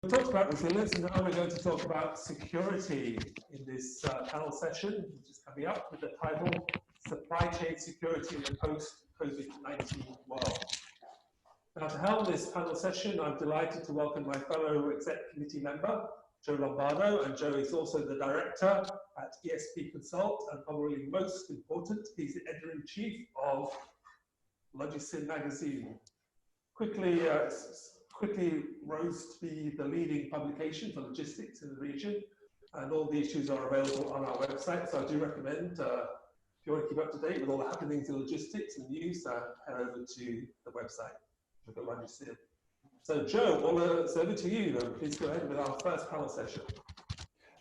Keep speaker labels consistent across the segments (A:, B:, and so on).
A: We talked about resilience, and now we're going to talk about security in this panel session, which is coming up with the title, Supply Chain Security in the Post-COVID-19 World. Now, to help this panel session, I'm delighted to welcome my fellow Exec Committee member, Joe Lombardo, and Joe is also the Director at ESP Consult, and probably most important, he's the Editor-in-Chief of LogiSYM magazine. Quickly rose to be the leading publication for logistics in the region, and all the issues are available on our website. So I do recommend, if you want to keep up to date with all the happenings in logistics and news, head over to the website. Look at LogiSYM. So Joe, it's over to you. Please go ahead with our first panel session.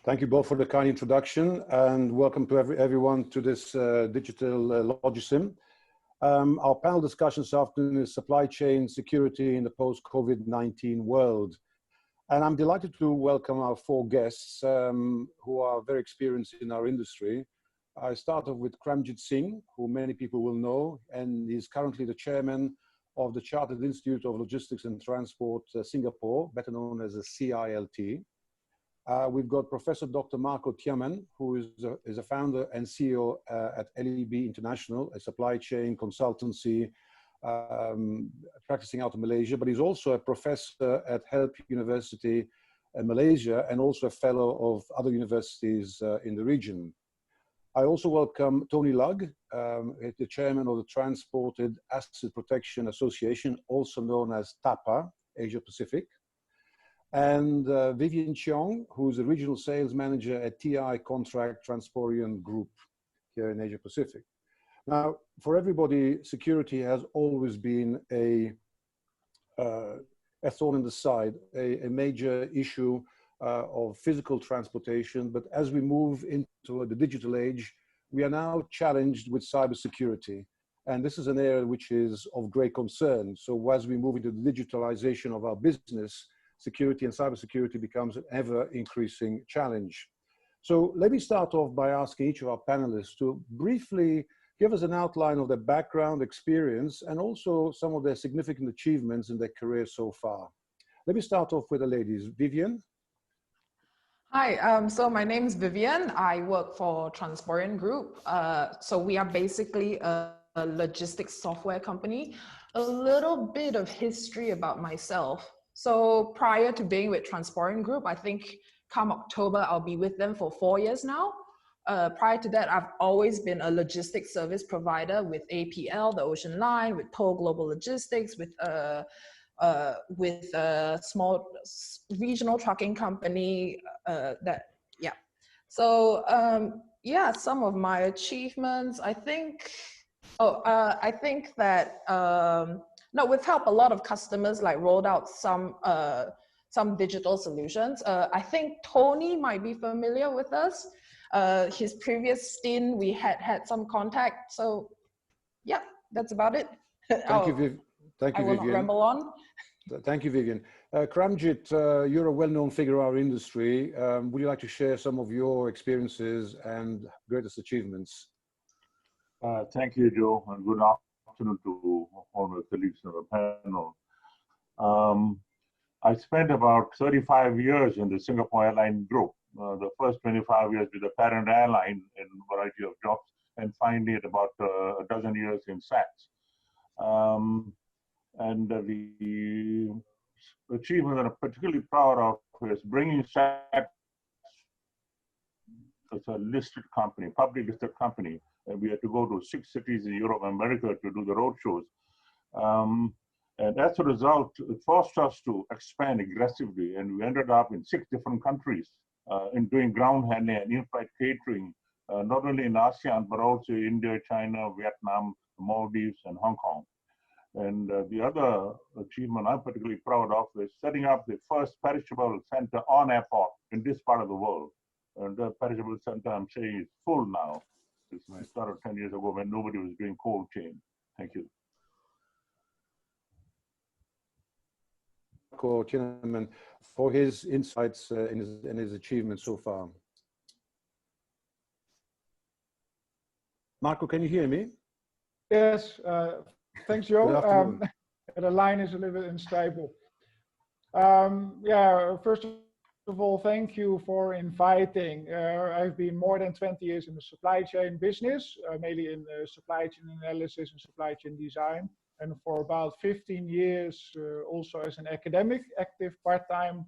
B: Thank you both for the kind introduction, and welcome to everyone to this digital LogiSYM. Our panel discussion this afternoon is supply chain security in the post-COVID-19 world. And I'm delighted to welcome our four guests who are very experienced in our industry. I start off with Karmjit Singh, who many people will know, and he's currently the chairman of the Chartered Institute of Logistics and Transport, Singapore, better known as the CILT. We've got Professor Dr. Marco Tieman, who is a founder and CEO at LEB International, a supply chain consultancy practicing out of Malaysia, but he's also a professor at HELP University in Malaysia and also a fellow of other universities in the region. I also welcome Tony Lugg, the chairman of the Transported Asset Protection Association, also known as TAPA, Asia Pacific. And Vivien Cheong, who's a regional sales manager at TICONTRACT Transporeon Group here in Asia Pacific. Now, for everybody, security has always been a thorn in the side, a major issue of physical transportation. But as we move into the digital age, we are now challenged with cybersecurity. And this is an area which is of great concern. So as we move into the digitalization of our business, security and cybersecurity becomes an ever-increasing challenge. So let me start off by asking each of our panelists to briefly give us an outline of their background, experience, and also some of their significant achievements in their career so far. Let me start off with the ladies. Vivien?
C: Hi, so my name is Vivien. I work for Transporeon Group. So we are basically a logistics software company. A little bit of history about myself. So prior to being with Transporeon Group, I think come October, I'll be with them for 4 years now. Prior to that, I've always been a logistics service provider with APL, the ocean line, with Toll Global Logistics, with a small regional trucking company So yeah, some of my achievements, I think, no, we've helped a lot of customers like rolled out some digital solutions. I think Tony might be familiar with us. His previous stint, we had some contact. So yeah, that's about it.
B: Thank you, Vivien.
C: I will not ramble on.
B: Thank you, Vivien. Karmjit, you're a well-known figure in our industry. Would you like to share some of your experiences and greatest achievements?
D: Thank you, Joe, and good afternoon to all my colleagues on the panel. I spent about 35 years in the Singapore Airline Group, the first 25 years with the parent airline in a variety of jobs, and finally at about a dozen years in SATS. And the achievement that I'm particularly proud of is bringing SATS as a listed company, public listed company. And we had to go to 6 cities in Europe and America to do the road shows. And as a result, it forced us to expand aggressively. And we ended up in 6 different countries in doing ground handling and in-flight catering, not only in ASEAN, but also India, China, Vietnam, the Maldives, and Hong Kong. And the other achievement I'm particularly proud of is setting up the first perishable center on airport in this part of the world. And the perishable center, I'm saying, is full now. It started 10 years ago when nobody was doing cold chain. Thank you.
B: Marco Tieman for his insights in his achievements so far. Marco, can you hear me?
E: Yes, thanks, Joe. The line is a little bit unstable. Yeah, first of all, thank you for inviting. I've been more than 20 years in the supply chain business, mainly in supply chain analysis and supply chain design. And for about 15 years, also as an academic, active part-time,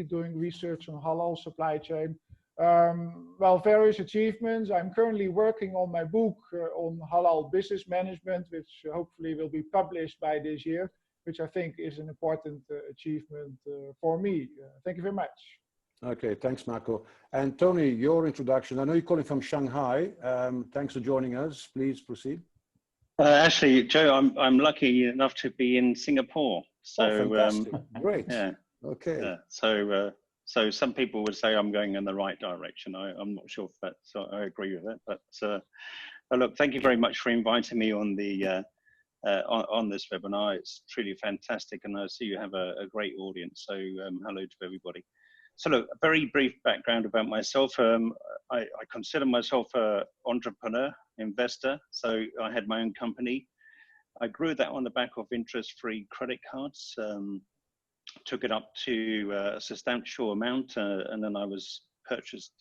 E: doing research on halal supply chain. Well, various achievements. I'm currently working on my book on halal business management, which hopefully will be published by this year, which I think is an important achievement for me. Thank you very much. Okay, thanks, Marco. And Tony, your introduction. I know you're calling from Shanghai. Thanks for joining us. Please proceed.
F: Actually, Joe, I'm lucky enough to be in Singapore. So,
E: fantastic. Great.
F: Yeah.
E: Okay.
F: Yeah. So some people would say I'm going in the right direction. I'm not sure if that's, I agree with it, but look, thank you very much for inviting me on the on this webinar. It's truly fantastic, and I see you have a great audience. So hello to everybody. So look, a very brief background about myself. I consider myself an entrepreneur, investor. So I had my own company. I grew that on the back of interest-free credit cards. Took it up to a substantial amount, and then I was purchased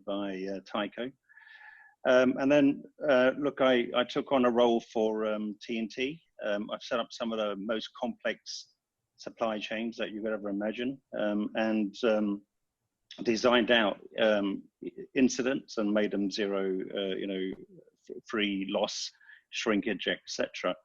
F: by TICO. And then, look, I took on a role for TNT. I've set up some of the most complex supply chains that you could ever imagine, and designed out incidents and made them zero, free loss, shrinkage, etc.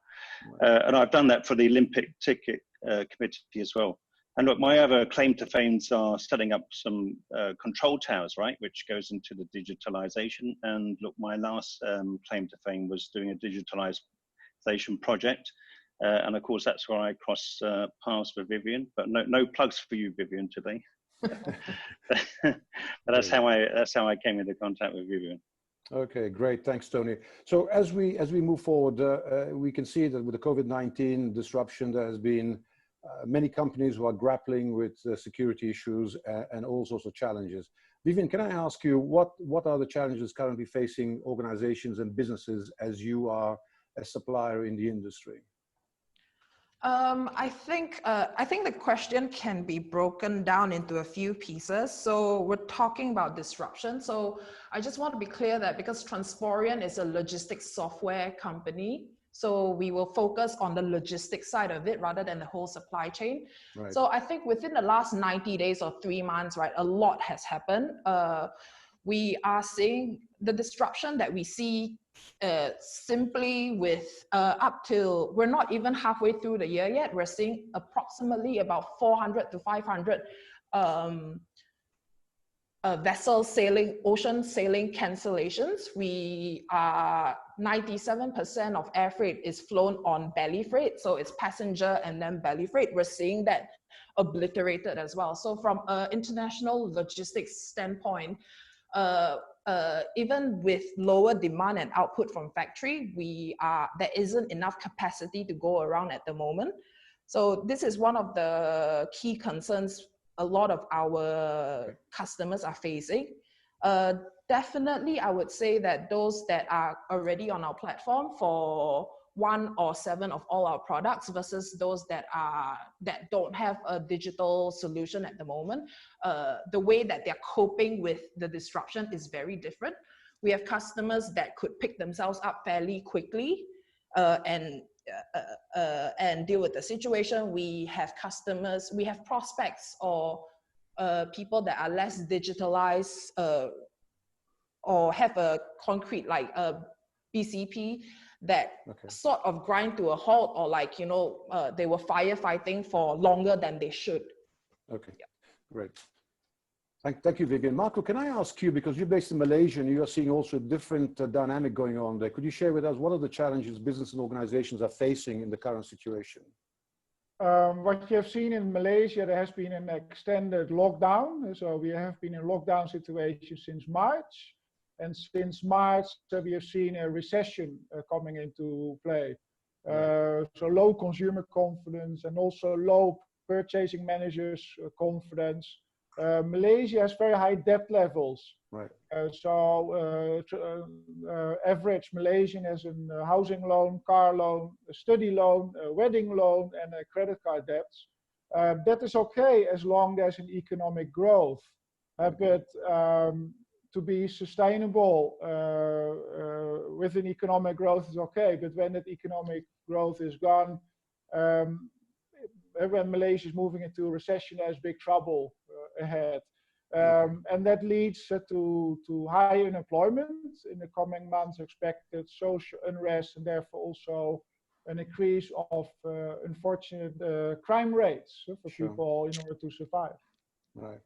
F: And I've done that for the Olympic Ticket Committee as well. And look, my other claim to fames are setting up some control towers, right, which goes into the digitalization. And look, my last claim to fame was doing a digitalization project. And of course, that's where I cross paths with Vivien, but no plugs for you, Vivien, today. But that's how I came into contact with Vivien.
E: Okay, great. Thanks, Tony. So as we move forward, we can see that with the COVID-19 disruption, there has been many companies who are grappling with security issues and all sorts of challenges. Vivien, can I ask you, what are the challenges currently facing organizations and businesses as you are a supplier in the industry?
C: I think the question can be broken down into a few pieces. So we're talking about disruption. So I just want to be clear that because Transporeon is a logistics software company, so we will focus on the logistics side of it rather than the whole supply chain. Right. So I think within the last 90 days or 3 months, right, a lot has happened. We are seeing the disruption that we see simply with up till, we're not even halfway through the year yet, we're seeing approximately about 400 to 500 vessel sailing, ocean sailing cancellations. We are 97% of air freight is flown on belly freight. So it's passenger and then belly freight. We're seeing that obliterated as well. So from an international logistics standpoint, even with lower demand and output from factory, there isn't enough capacity to go around at the moment. So this is one of the key concerns a lot of our customers are facing. Definitely, I would say that those that are already on our platform for 1 or 7 of all our products versus those that don't have a digital solution at the moment, the way that they're coping with the disruption is very different. We have customers that could pick themselves up fairly quickly and deal with the situation. We have customers, we have prospects or people that are less digitalized or have a concrete like a BCP that sort of grind to a halt, or like, they were firefighting for longer than they should. Okay, yeah. Great.
E: Thank you, Vivien. Marco, can I ask you, because you're based in Malaysia and you are seeing also a different dynamic going on there, could you share with us what are the challenges business and organizations are facing in the current situation?
G: What you have seen in Malaysia, there has been an extended lockdown. So we have been in lockdown situation since March. And since March, we have seen a recession coming into play. So low consumer confidence and also low purchasing managers' confidence. Malaysia has very high debt levels. Right. Average Malaysian has a housing loan, car loan, a study loan, a wedding loan, and a credit card debts.
E: That is okay as long as an economic growth. But to be sustainable with an economic growth is okay. But when that economic growth is gone, when Malaysia is moving into a recession, there's big trouble ahead. And that leads to high unemployment in the coming months, expected social unrest, and therefore also an increase of unfortunate crime rates for people in order to survive.
B: Right.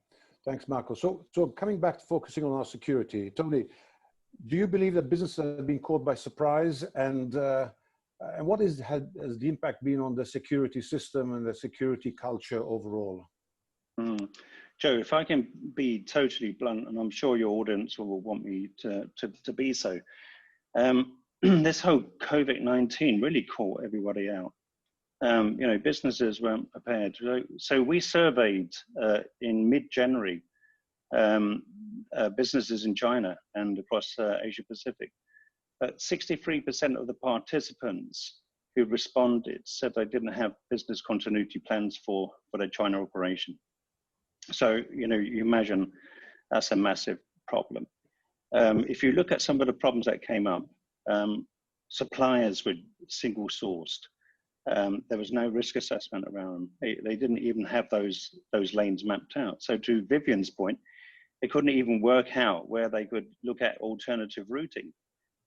B: Thanks, Marco. So coming back to focusing on our security, Tony, do you believe that businesses have been caught by surprise, and what has the impact been on the security system and the security culture overall?
F: Joe, if I can be totally blunt, and I'm sure your audience will want me to be so, this whole COVID-19 really caught everybody out. You know, businesses weren't prepared. So we surveyed in mid-January businesses in China and across Asia Pacific. But 63% of the participants who responded said they didn't have business continuity plans for their China operation. So, you know, you imagine that's a massive problem. If you look at some of the problems that came up, suppliers were single sourced. There was no risk assessment around them. They didn't even have those lanes mapped out. So to Vivien's point, they couldn't even work out where they could look at alternative routing.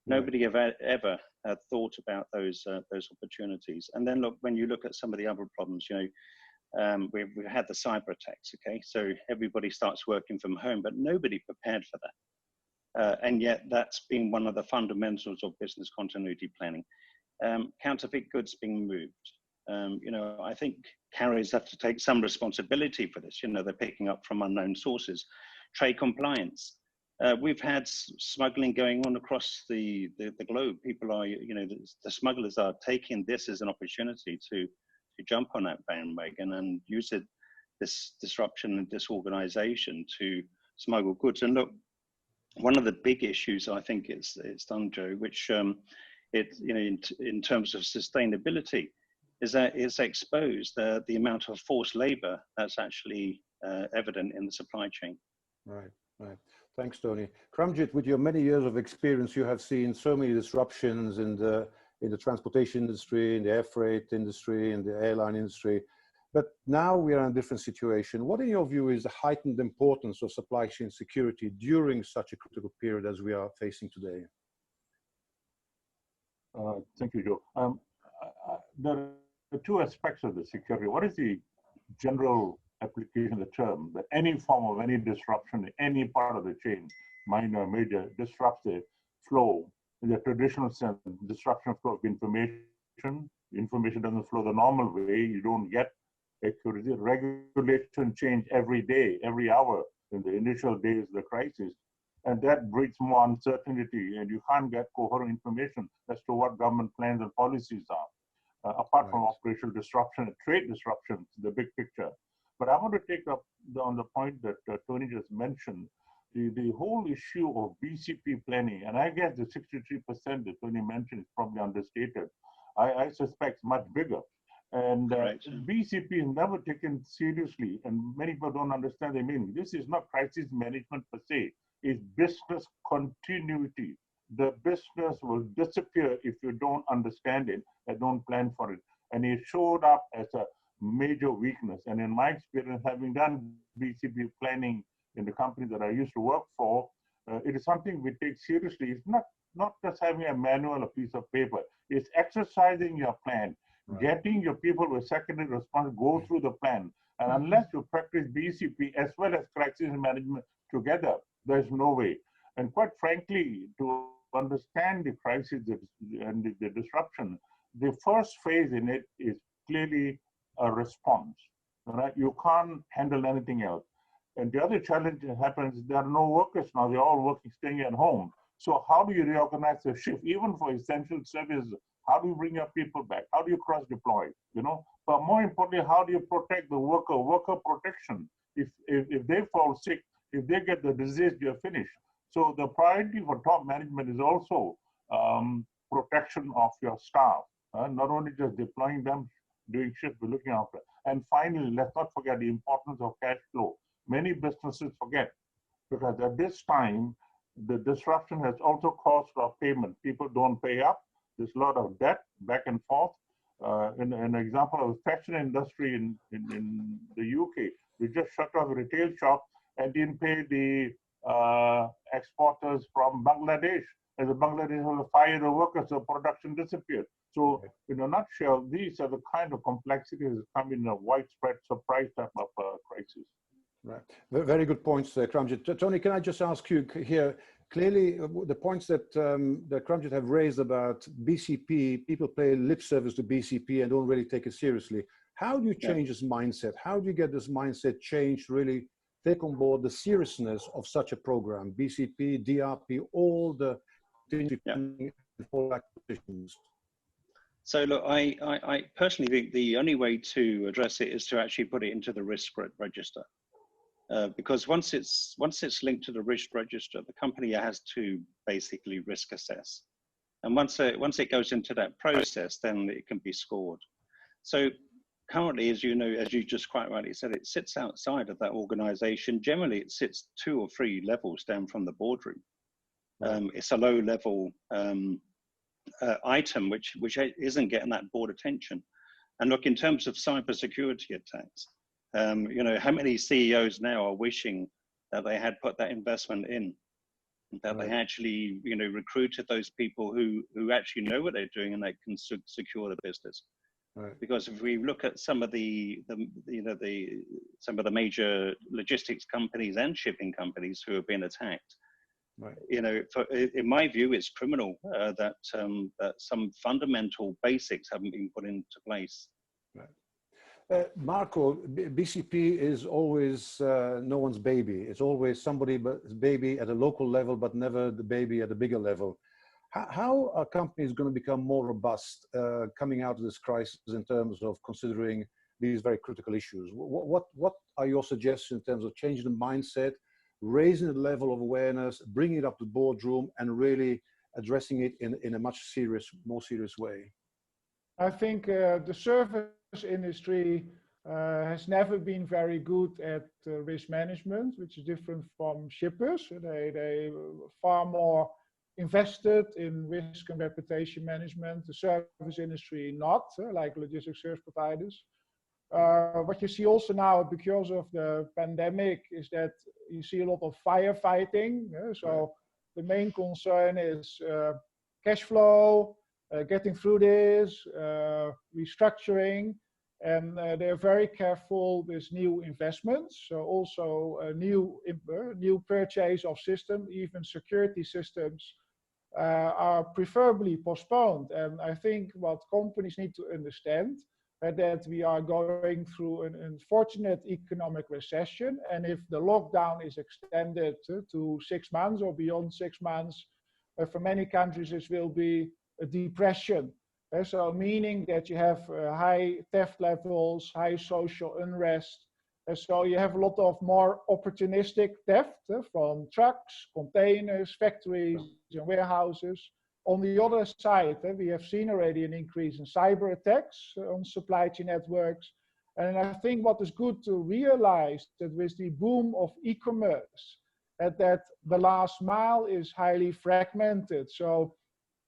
F: Nobody ever had thought about those opportunities. And then look, when you look at some of the other problems, you know, we've had the cyber attacks, okay? So everybody starts working from home, but nobody prepared for that. And yet that's been one of the fundamentals of business continuity planning. Counterfeit goods being moved. You know, I think carriers have to take some responsibility for this. You know, they're picking up from unknown sources. Trade compliance. We've had smuggling going on across the globe. People are, you know, the smugglers are taking this as an opportunity to jump on that bandwagon and use this disruption and disorganization to smuggle goods. And look, one of the big issues I think it's done, Joe, which you know, in terms of sustainability, is that it's exposed the amount of forced labor that's actually evident in the supply chain.
B: Right, right. Thanks, Tony. Karmjit, with your many years of experience, you have seen so many disruptions in the transportation industry, in the air freight industry, in the airline industry. But now we are in a different situation. What, in your view, is the heightened importance of supply chain security during such a critical period as we are facing today?
D: Thank you, Joe. There are two aspects of the security. What is the general application of the term? That any form of any disruption in any part of the chain, minor or major, disrupts the flow. In the traditional sense, disruption of flow of information. Information doesn't flow the normal way. You don't get accuracy. Regulation change every day, every hour in the initial days of the crisis. And that breeds more uncertainty, and you can't get coherent information as to what government plans and policies are. Apart from operational disruption and trade disruptions, the big picture. But I want to take up on the point that Tony just mentioned, the whole issue of BCP planning, and I guess the 63% that Tony mentioned is probably understated. I suspect it's much bigger. And BCP is never taken seriously, and many people don't understand the meaning. This is not crisis management per se, it's business continuity. The business will disappear if you don't understand it and don't plan for it. And it showed up as a major weakness. And in my experience, having done BCP planning in the company that I used to work for, it is something we take seriously. It's not just having a manual, a piece of paper. It's exercising your plan, getting your people with secondary response, go through the plan. And unless you practice BCP as well as crisis management together, there's no way. And quite frankly, to understand the crisis and the disruption, the first phase in it is clearly a response. Right? You can't handle anything else. And the other challenge that happens, there are no workers now, they're all working, staying at home. So how do you reorganize the shift, even for essential services? How do you bring your people back? How do you cross-deploy? You know, but more importantly, how do you protect the worker protection? If they fall sick, if they get the disease, you're finished. So the priority for top management is also protection of your staff, not only just deploying them, doing shifts, but looking after. And finally, let's not forget the importance of cash flow. Many businesses forget, because at this time, the disruption has also caused our payment. People don't pay up. There's a lot of debt back and forth. In an example of the fashion industry in the UK, we just shut off a retail shop and didn't pay the exporters from Bangladesh. As the Bangladesh will fire the workers, so production disappeared. So in a nutshell, these are the kind of complexities that come in a widespread surprise type of crisis.
B: Right. Very good points, Karmjit. Tony, can I just ask you here, clearly the points that, that Karmjit have raised about BCP, people pay lip service to BCP and don't really take it seriously. How do you change this mindset? How do you get this mindset changed, really take on board the seriousness of such a program, BCP, DRP, all the acquisitions?
F: So look, I personally think the only way to address it is to actually put it into the risk register. Because once it's linked to the risk register, the company has to basically risk assess. And once it goes into that process, then it can be scored. So currently, as you know, as you just quite rightly said, it sits outside of that organization. Generally, it sits 2 or 3 levels down from the boardroom. It's a low-level item which isn't getting that board attention. And look, in terms of cybersecurity attacks, you know, how many CEOs now are wishing that they had put that investment in, that they actually, you know, recruited those people who actually know what they're doing and they can secure the business. Because if we look at some of some of the major logistics companies and shipping companies who have been attacked, you know, in my view, it's criminal that some fundamental basics haven't been put into place.
B: Marco, BCP is always no one's baby. It's always somebody's baby at a local level, but never the baby at a bigger level. How are companies going to become more robust coming out of this crisis in terms of considering these very critical issues? What are your suggestions in terms of changing the mindset, raising the level of awareness, bringing it up to the boardroom, and really addressing it in a much more serious way?
E: I think the service industry has never been very good at risk management, which is different from shippers. They far more invested in risk and reputation management. The service industry not, like logistics service providers. What you see also now because of the pandemic is that you see a lot of firefighting. So the main concern is cash flow, getting through this, restructuring, and they're very careful with new investments. So also new purchase of systems, even security systems, are preferably postponed. And I think what companies need to understand that we are going through an unfortunate economic recession, and if the lockdown is extended to 6 months or beyond 6 months, for many countries this will be a depression. So meaning that you have high theft levels, high social unrest. So you have a lot of more opportunistic theft from trucks, containers, factories, and warehouses. On the other side, we have seen already an increase in cyber attacks on supply chain networks. And I think what is good to realize that with the boom of e-commerce, that the last mile is highly fragmented. So,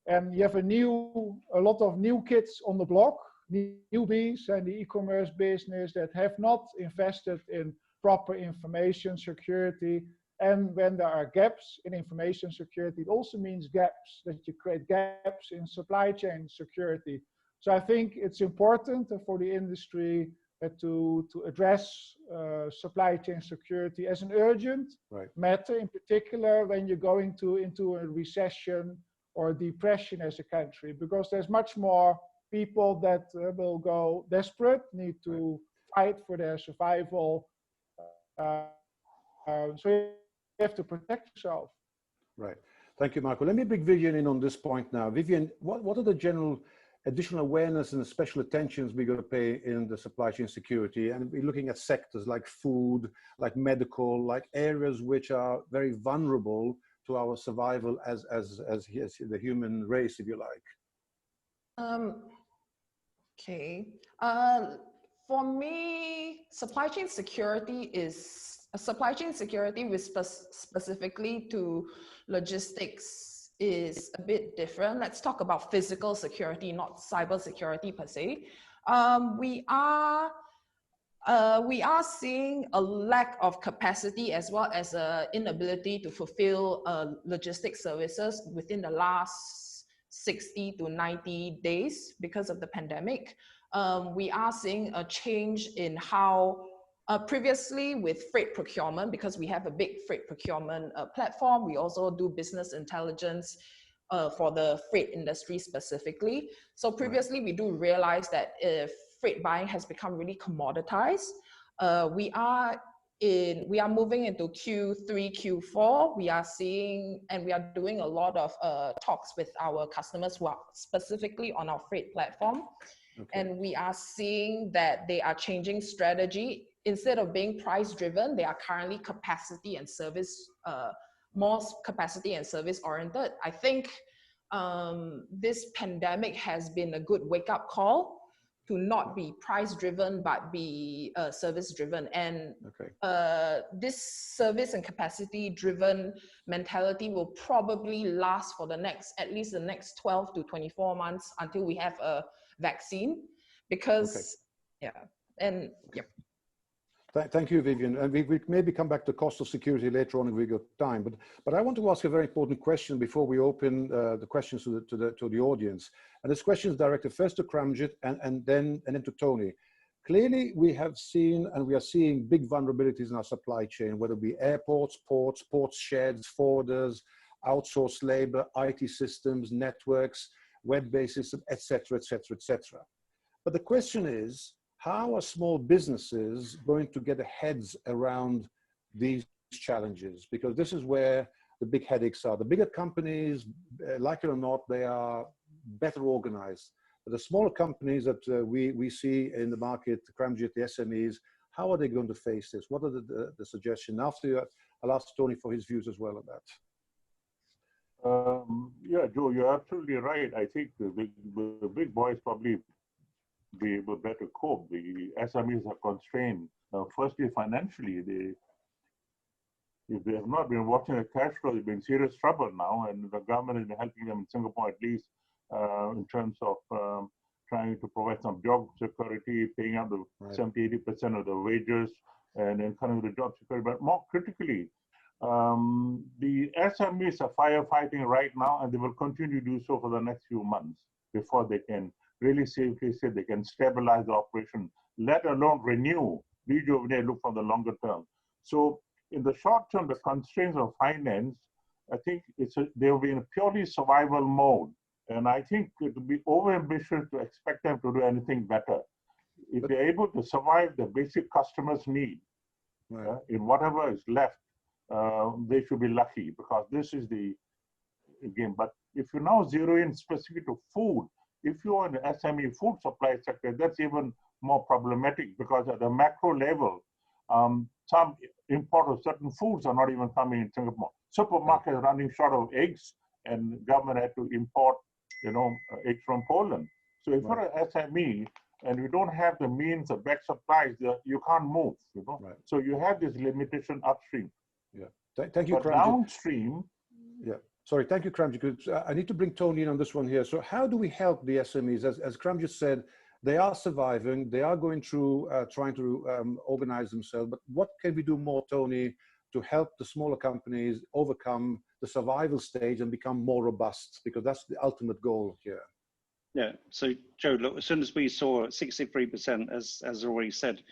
E: and you have a lot of new kids on the block, newbies in the e-commerce business that have not invested in proper information security. And when there are gaps in information security, it also means gaps, that you create gaps in supply chain security. So I think it's important for the industry to address supply chain security as an urgent matter, in particular when you're going into a recession or depression as a country, because there's much more people that will go desperate, need to fight for their survival. So you have to protect yourself.
B: Right. Thank you, Marco. Let me bring Vivien in on this point now. Vivien, what are the general additional awareness and special attentions we're going to pay in the supply chain security? And we're looking at sectors like food, like medical, like areas which are very vulnerable to our survival as the human race, if you like.
C: Okay. for me, supply chain security with specifically to logistics is a bit different. Let's talk about physical security, not cyber security per se. We are seeing a lack of capacity as well as an inability to fulfill logistics services within the last 60 to 90 days because of the pandemic. We are seeing a change in how previously with freight procurement, because we have a big freight procurement platform, we also do business intelligence for the freight industry specifically. So previously we do realize that if freight buying has become really commoditized, we are moving into Q3, Q4. We are seeing, and we are doing a lot of talks with our customers who are specifically on our freight platform. Okay. And we are seeing that they are changing strategy. Instead of being price driven, they are currently capacity and service, more capacity and service oriented. I think this pandemic has been a good wake up call to not be price driven, but be service driven. And this service and capacity driven mentality will probably last for at least the next 12 to 24 months until we have a vaccine, because
B: Thank you, Vivien. And we maybe come back to cost of security later on if we got time. But I want to ask a very important question before we open the questions to the audience. And this question is directed first to Karmjit and then to Tony. Clearly, we have seen and we are seeing big vulnerabilities in our supply chain, whether it be airports, ports sheds, forwarders, outsourced labor, IT systems, networks, web-based systems, etc., etc., etc. But the question is, how are small businesses going to get their heads around these challenges? Because this is where the big headaches are. The bigger companies, like it or not, they are better organized. But the smaller companies that we see in the market, Karmjit, the SMEs, how are they going to face this? What are the suggestions? After I'll ask Tony for his views as well on that.
D: Yeah, Joe, you're absolutely right. I think the big boys probably be able to better cope. The SMEs are constrained. Firstly, financially, if they have not been watching their cash flow, they've been in serious trouble now, and the government has been helping them in Singapore at least in terms of trying to provide some job security, paying out the 70–80% of the wages, and encouraging the job security. But more critically, the SMEs are firefighting right now, and they will continue to do so for the next few months before they can really safely say they can stabilize the operation, let alone renew, rejuvenate, look for the longer term. So in the short term, the constraints of finance, I think they will be in a purely survival mode. And I think it would be overambitious to expect them to do anything better. If they're able to survive the basic customers' need, in whatever is left, they should be lucky, because this is the game. But if you now zero in specifically to food, if you're in the SME food supply sector, that's even more problematic, because at the macro level, some import of certain foods are not even coming in Singapore. Supermarkets are running short of eggs, and government had to import, eggs from Poland. So if you're an SME and you don't have the means of back supplies, you can't move. So you have this limitation upstream.
B: Yeah. Thank you,
D: but downstream.
B: Yeah. Sorry, thank you, Karmjit. I need to bring Tony in on this one here. So how do we help the SMEs? As Karmjit said, they are surviving. They are going through trying to organize themselves. But what can we do more, Tony, to help the smaller companies overcome the survival stage and become more robust? Because that's the ultimate goal here.
F: Yeah. So, Joe, look, as soon as we saw 63%, as already said,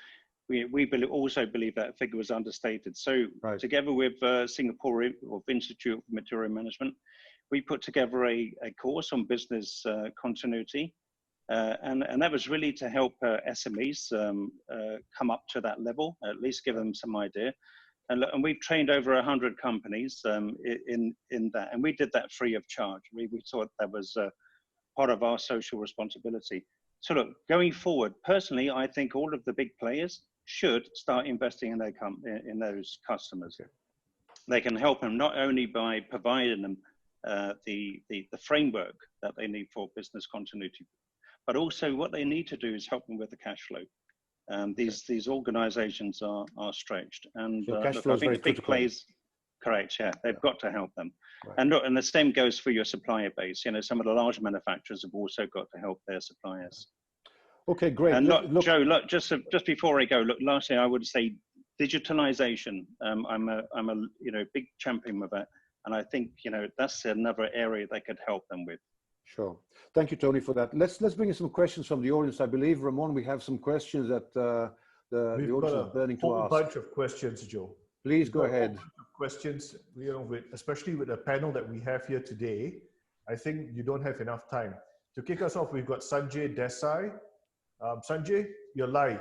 F: we also believe that figure was understated. So together with Singapore Institute of Material Management, we put together a course on business continuity. And that was really to help SMEs come up to that level, at least give them some idea. And we've trained over 100 companies in that. And we did that free of charge. We thought that was part of our social responsibility. So look, going forward, personally, I think all of the big players should start investing in in those customers. Okay. They can help them not only by providing them the framework that they need for business continuity, but also what they need to do is help them with the cash flow. These organisations are stretched, and
B: So cash
F: look,
B: flow
F: I
B: is
F: think
B: very
F: the big
B: critical.
F: plays, correct, yeah, they've got to help them.
B: Right.
F: And look, and the same goes for your supplier base. You know, some of the large manufacturers have also got to help their suppliers.
B: Okay, great.
F: And look,
B: look,
F: Joe, look, just before I go, look, lastly, I would say digitalization. I'm a big champion of that, and I think that's another area they could help them with.
B: Sure. Thank you, Tony, for that. Let's bring in some questions from the audience. I believe, Ramon, we have some questions that the audience is burning to ask.
H: We've got a bunch of questions, Joe.
B: Please go ahead.
H: Questions, especially with the panel that we have here today. I think you don't have enough time. To kick us off, we've got Sanjay Desai. Sanjay, you're live.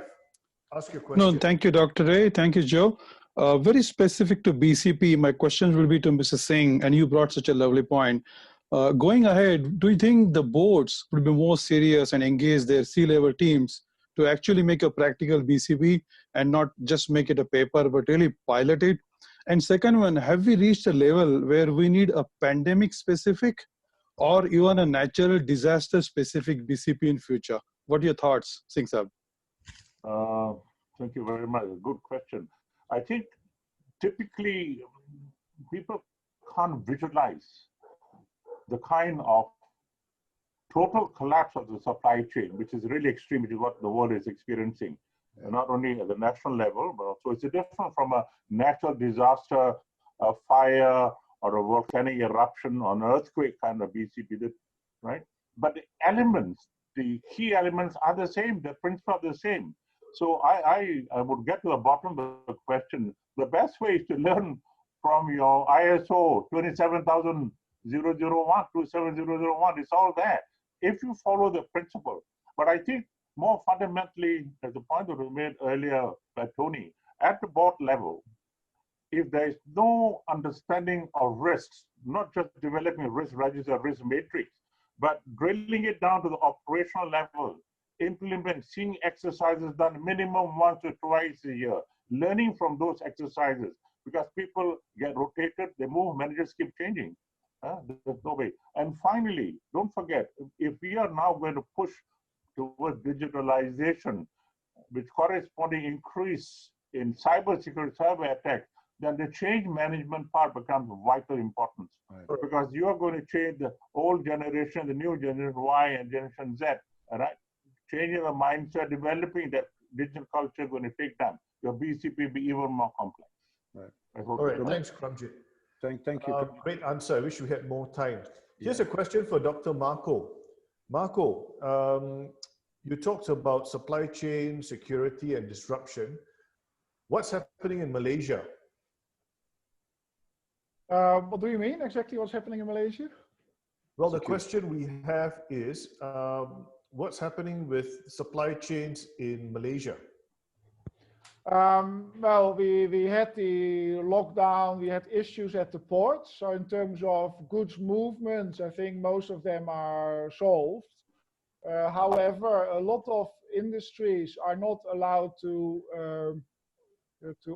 H: Ask your question.
I: No, thank you, Dr. Ray. Thank you, Joe. Very specific to BCP, my questions will be to Mr. Singh, and you brought such a lovely point. Going ahead, do you think the boards would be more serious and engage their C-level teams to actually make a practical BCP and not just make it a paper, but really pilot it? And second one, have we reached a level where we need a pandemic specific or even a natural disaster specific BCP in future? What are your thoughts, Singh Sahab?
D: Thank you very much. Good question. I think typically people can't visualize the kind of total collapse of the supply chain, which is really extreme, which is what the world is experiencing. Not only at the national level, but also it's different from a natural disaster, a fire, or a volcanic eruption, or an earthquake kind of BCP, right? But the elements, the key elements are the same, the principles are the same. So I would get to the bottom of the question. The best way is to learn from your ISO 27001, 27001, it's all there, if you follow the principle. But I think more fundamentally, as the point that was made earlier by Tony, at the board level, if there is no understanding of risks, not just developing a risk register, risk matrix, but drilling it down to the operational level, implementing, seeing exercises done minimum once or twice a year, learning from those exercises, because people get rotated, they move, managers keep changing. There's no way. And finally, don't forget, if we are now going to push towards digitalization, with corresponding increase in cybersecurity, cyber attacks, then the change management part becomes of vital importance. Right. Because you are going to change the old generation, the new generation Y and generation Z, right? Changing the mindset, developing that digital culture is going to take time. Your BCP will be even more complex.
B: Right.
H: All right, thanks, Karmjit.
B: Thank you.
H: Great answer. I wish we had more time. Here's a question for Dr. Marco. Marco, you talked about supply chain security and disruption. What's happening in Malaysia?
E: What do you mean exactly what's happening in Malaysia?
H: Well, the question we have is, what's happening with supply chains in Malaysia?
E: Well, we had the lockdown, we had issues at the ports. So in terms of goods movements, I think most of them are solved. However, a lot of industries are not allowed to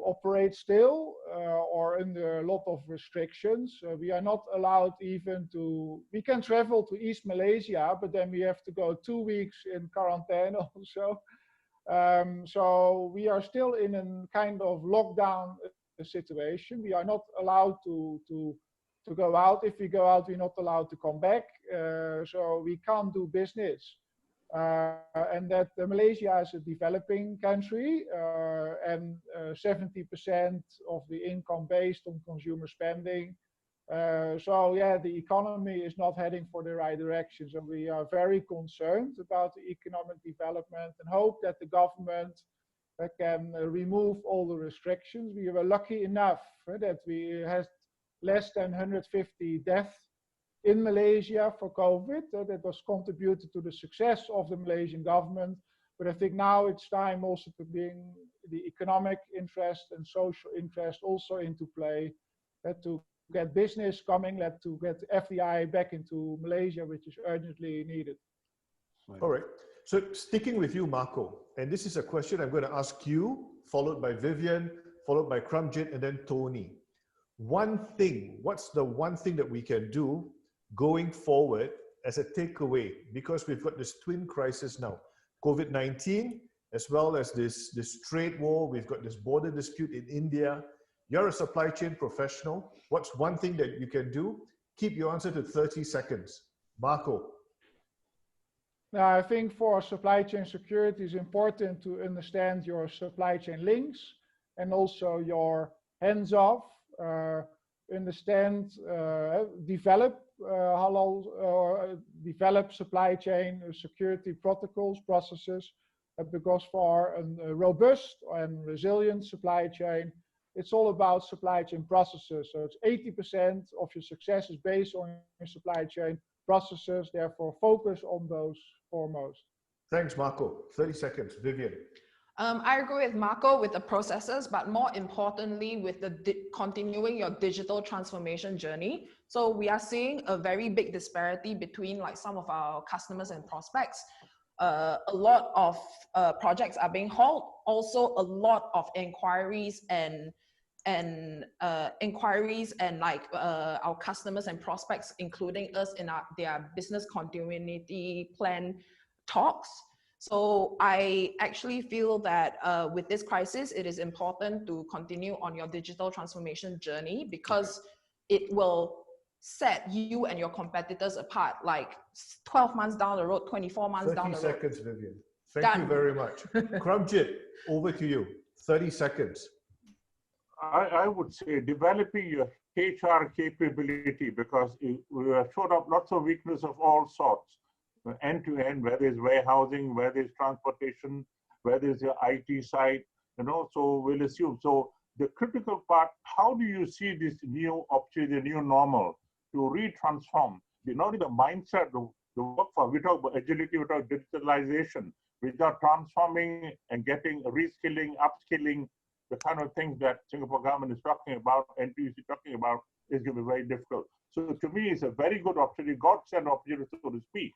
E: operate still or under a lot of restrictions. We are not allowed even we can travel to East Malaysia, but then we have to go 2 weeks in quarantine also. So we are still in a kind of lockdown situation. We are not allowed to go out. If we go out, we're not allowed to come back. So we can't do business. And that Malaysia is a developing country, and 70% of the income based on consumer spending. So yeah, the economy is not heading for the right directions, and we are very concerned about the economic development and hope that the government can remove all the restrictions. We were lucky enough that we had less than 150 deaths in Malaysia for COVID. That was contributed to the success of the Malaysian government. But I think now it's time also to bring the economic interest and social interest also into play, to get business coming, to get FDI back into Malaysia, which is urgently needed.
H: All right. So sticking with you, Marco, and this is a question I'm going to ask you, followed by Vivien, followed by Karmjit, and then Tony. One thing, what's the one thing that we can do going forward as a takeaway? Because we've got this twin crisis now, COVID-19 as well as this trade war. We've got this border dispute in India. You're a supply chain professional. What's one thing that you can do? Keep your answer to 30 seconds. Marco.
G: Now, I think for supply chain security, it's important to understand your supply chain links and also your hands-off, understand, develop develop supply chain security protocols, processes, because for a robust and resilient supply chain, it's all about supply chain processes. So it's 80% of your success is based on your supply chain processes, therefore focus on those foremost.
H: Thanks, Marco. 30 seconds. Vivien.
C: I agree with Marco with the processes, but more importantly with the continuing your digital transformation journey. So we are seeing a very big disparity between like some of our customers and prospects. A lot of projects are being held. Also, a lot of inquiries and like our customers and prospects, including us in their business continuity plan talks. So I actually feel that with this crisis, it is important to continue on your digital transformation journey because it will set you and your competitors apart, like 12 months down the road, 24 months down the road.
H: 30 seconds, Vivien. Thank you very much. Karmjit, over to you. 30 seconds.
D: I would say developing your HR capability, because we have showed up lots of weakness of all sorts, end to end, whether it's warehousing, whether it's transportation, whether it's your IT side, so we'll assume. So the critical part, how do you see this new opportunity, the new normal to re-transform, not only the mindset, the workforce, we talk about agility, we talk digitalization, without transforming and getting reskilling, upskilling, the kind of things that Singapore government is talking about, NTUC talking about, is going to be very difficult. So to me, it's a very good opportunity, godsend opportunity, so to speak,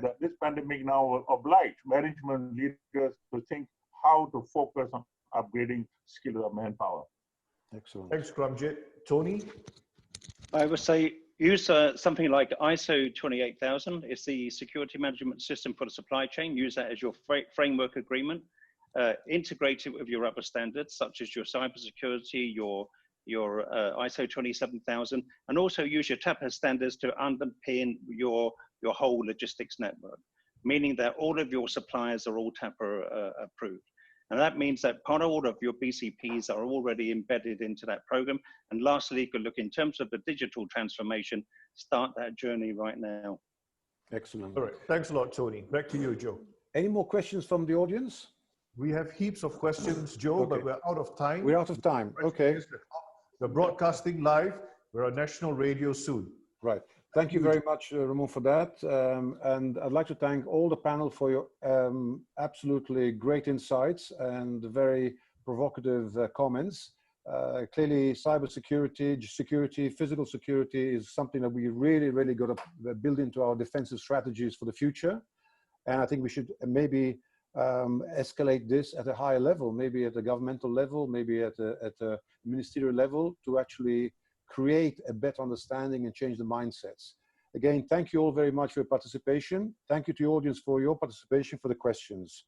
D: that this pandemic now will oblige management leaders to think how to focus on upgrading skills of manpower.
B: Excellent.
H: Thanks, Karmjit. Tony?
F: I would say use something like ISO 28000. It's the security management system for the supply chain. Use that as your framework agreement. Integrate it with your other standards, such as your cybersecurity, your ISO 27000, and also use your TAPA standards to underpin your whole logistics network, meaning that all of your suppliers are all TAPA approved. And that means that part of all of your BCPs are already embedded into that program. And lastly, you could look in terms of the digital transformation, start that journey right now.
B: Excellent.
H: All right. Thanks a lot, Tony. Back to you, Joe.
B: Any more questions from the audience?
H: We have heaps of questions, Joe, but we're out of time.
B: We're out of time. Okay.
H: We're broadcasting live. We're on national radio soon.
B: Right. Thank you very much, Ramon, for that. And I'd like to thank all the panel for your absolutely great insights and very provocative comments. Clearly, cybersecurity, security, physical security is something that we really got to build into our defensive strategies for the future. And I think we should maybe escalate this at a higher level, maybe at a governmental level, maybe at a ministerial level, to actually create a better understanding and change the mindsets. Again, thank you all very much for your participation. Thank you to the audience for your participation, for the questions.